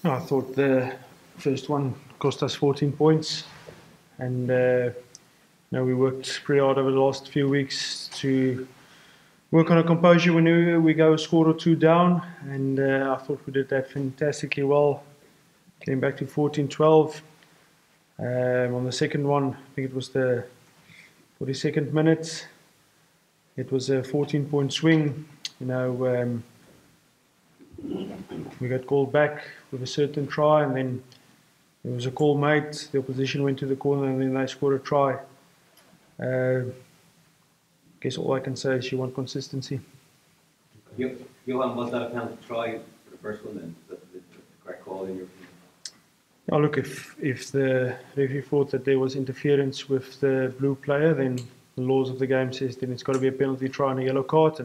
I thought the first one cost us 14 points, and we worked pretty hard over the last few weeks to work on a composure when we go a score or two down, and I thought we did that fantastically well. Came back to 14-12. On the second one, I think it was the 42nd minute. It was a 14-point swing. We got called back with a certain try, and then there was a call made. The opposition went to the corner, and then they scored a try. I guess all I can say is you want consistency. Johann, was that a penalty try for the first one then? The correct call in your opinion? Now look, if the referee thought that there was interference with the blue player, then the laws of the game says then it's got to be a penalty try and a yellow card,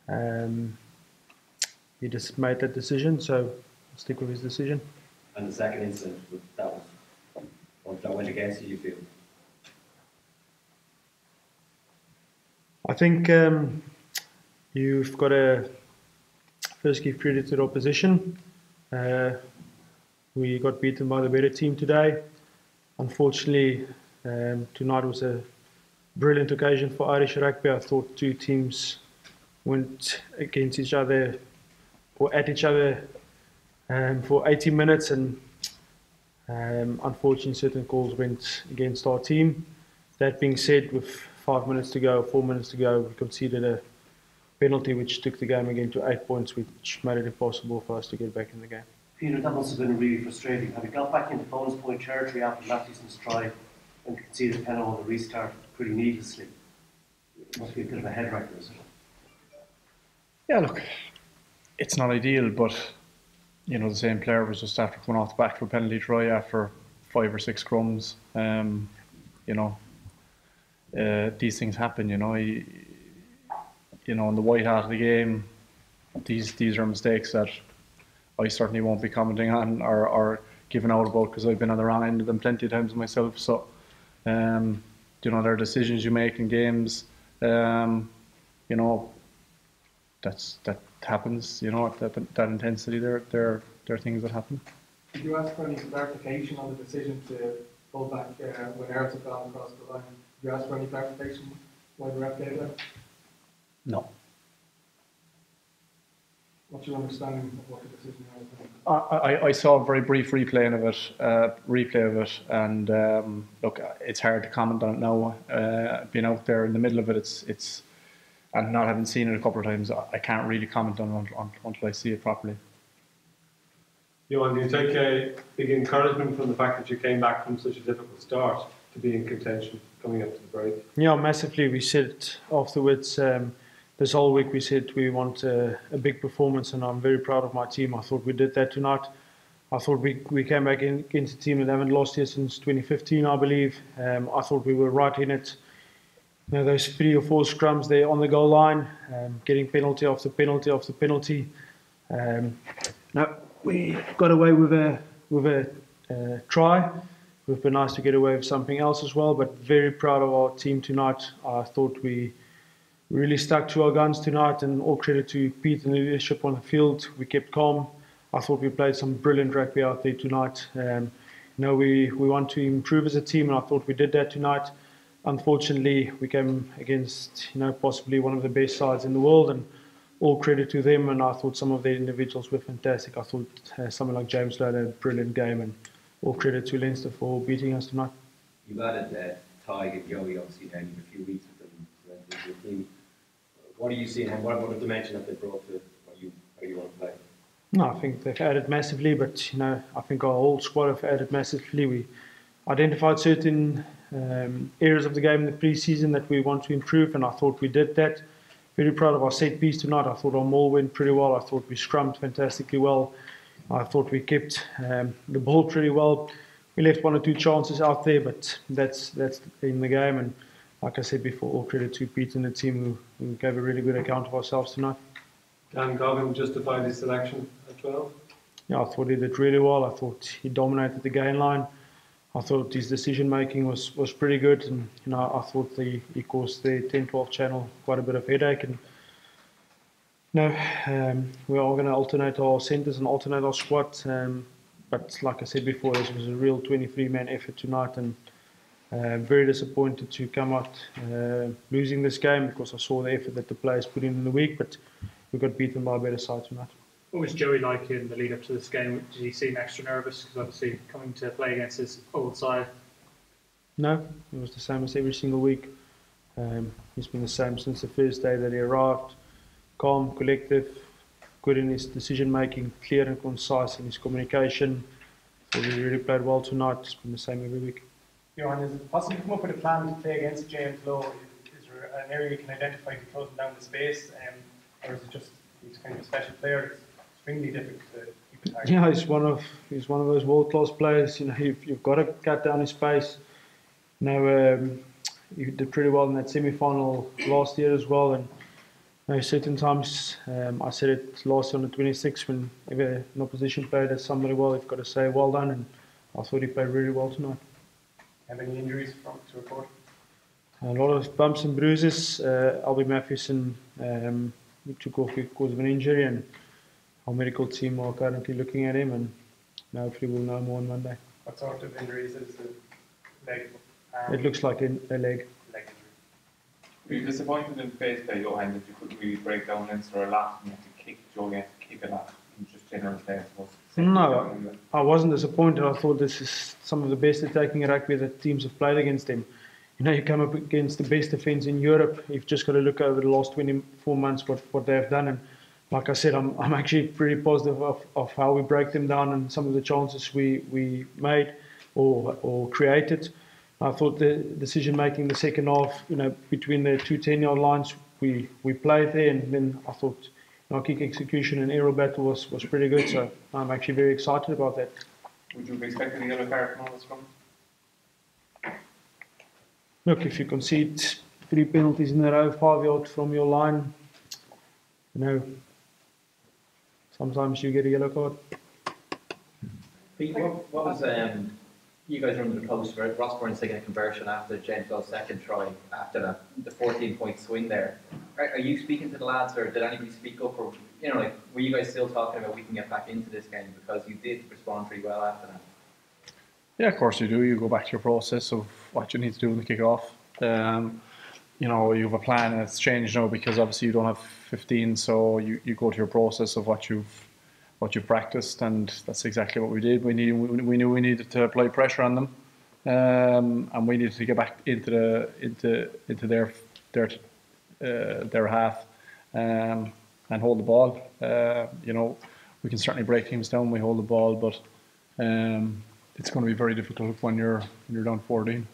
and he just made that decision, so I'll stick with his decision. And the second incident, that went against you feel? I think you've got to first give credit to the opposition. We got beaten by the better team today. Unfortunately, tonight was a brilliant occasion for Irish rugby. I thought two teams went against each other or at each other for 80 minutes, and unfortunately certain calls went against our team. That being said, with 4 minutes to go, we conceded a penalty which took the game again to 8 points, which made it impossible for us to get back in the game. Peter, that must have been really frustrating. Have you got back into bonus point territory after Matthewson's try and conceded a penalty on the restart pretty needlessly? It must be a bit of a head wrecker, isn't it? Yeah, look, it's not ideal, but the same player was just after coming off the back for a penalty try after 5 or 6 scrums. These things happen. In the white hat of the game, these are mistakes that I certainly won't be commenting on or giving out about, because I've been on the wrong end of them plenty of times myself. So, there are decisions you make in games. That happens. At that intensity, there are things that happen. Did you ask for any clarification on the decision to pull back when Earls had gone across the line? Did you ask for any clarification why the ref gave that? No. What's your understanding of what the decision was? I saw a very brief replay of it, and look, it's hard to comment on it now. Being out there in the middle of it, it's and not having seen it a couple of times, I can't really comment on it until I see it properly. Johann, do you take a big encouragement from the fact that you came back from such a difficult start to be in contention coming up to the break? Yeah, massively. We said afterwards, this whole week we said we want a big performance, and I'm very proud of my team. I thought we did that tonight. I thought we came back against a team that haven't lost here since 2015, I believe. I thought we were right in it. Those 3 or 4 scrums there on the goal line, getting penalty after penalty after penalty. We got away with a try. It would have been nice to get away with something else as well, but very proud of our team tonight. I thought we really stuck to our guns tonight, and all credit to Pete and the leadership on the field. We kept calm. I thought we played some brilliant rugby out there tonight. We want to improve as a team, and I thought we did that tonight. Unfortunately, we came against possibly one of the best sides in the world, and all credit to them. And I thought some of their individuals were fantastic. I thought someone like James Lowe had a brilliant game, and all credit to Leinster for beating us tonight. You've added Tig and Joey, obviously, now you've a few weeks with them to your team. What are you seeing, and what dimension have they brought to how you want to play? No, I think they've added massively, but I think our whole squad have added massively. We identified certain areas of the game in the pre-season that we want to improve, and I thought we did that. Very proud of our set piece tonight. I thought our maul went pretty well. I thought we scrummed fantastically well. I thought we kept the ball pretty well. We left 1 or 2 chances out there, but that's in the game. And like I said before, all credit to Pete and the team who gave a really good account of ourselves tonight. Can Goggin justify his selection at 12? Yeah, I thought he did really well. I thought he dominated the game line. I thought his decision making was pretty good, and I thought he caused the 10-12 channel quite a bit of headache. And No, we are going to alternate our centres and alternate our squad. But like I said before, this was a real 23-man effort tonight, and very disappointed to come out losing this game, because I saw the effort that the players put in the week, but we got beaten by a better side tonight. What was Joey like in the lead up to this game? Did he seem extra nervous? Because obviously coming to play against his old side. No, it was the same as every single week. He's been the same since the first day that he arrived. Calm, collective, good in his decision making, clear and concise in his communication. So he really played well tonight. It's been the same every week. Johann, is it possible to come up with a plan to play against James Lowe? Is there an area you can identify to close him down the space, or is it just he's kind of a special player? It's extremely difficult to keep it target. Yeah, he's one of those world class players. You know, you've got to cut down his pace. He did pretty well in that semi-final last year as well, and certain times, I said it last year on the 26th, whenever an opposition player does somebody well, you've got to say well done, and I thought he played really well tonight. Have any injuries to report? A lot of bumps and bruises. Albie Mathewson took off because of an injury, and our medical team are currently looking at him, and hopefully we'll know more on Monday. What sort of injuries is it? Leg? It looks like a leg. Leg injury. Were you disappointed in face by Johann that you couldn't really break down Leinster a lot and you had to kick Joe, you had to kick a lot in just general play, I suppose? No, I wasn't disappointed. I thought this is some of the best attacking rugby that teams have played against them. You know, you come up against the best defence in Europe. You've just got to look over the last 24 months what they've done. And like I said, I'm actually pretty positive of how we break them down and some of the chances we made or created. I thought the decision making in the second half, between the two 10-yard lines, we played there, and then I thought our kick execution and aerial battle was pretty good. So I'm actually very excited about that. Would you be expecting a yellow card from all this from? Look, if you concede 3 penalties in a row, 5 yards from your line, sometimes you get a yellow card. Pete, what was you guys were under the post for Rossbourne's taking a conversion after James Lowe's second try after the 14-point swing there. Are you speaking to the lads, or did anybody speak up, or were you guys still talking about we can get back into this game, because you did respond pretty well after that? Yeah, of course you do. You go back to your process of what you need to do in the kick-off. You have a plan, and it's changed now because obviously you don't have 15, so you go to your process of what you've practiced, and that's exactly what we did. We knew we needed to apply pressure on them, and we needed to get back into their half and hold the ball. We can certainly break teams down when we hold the ball, but it's going to be very difficult when you're down 14.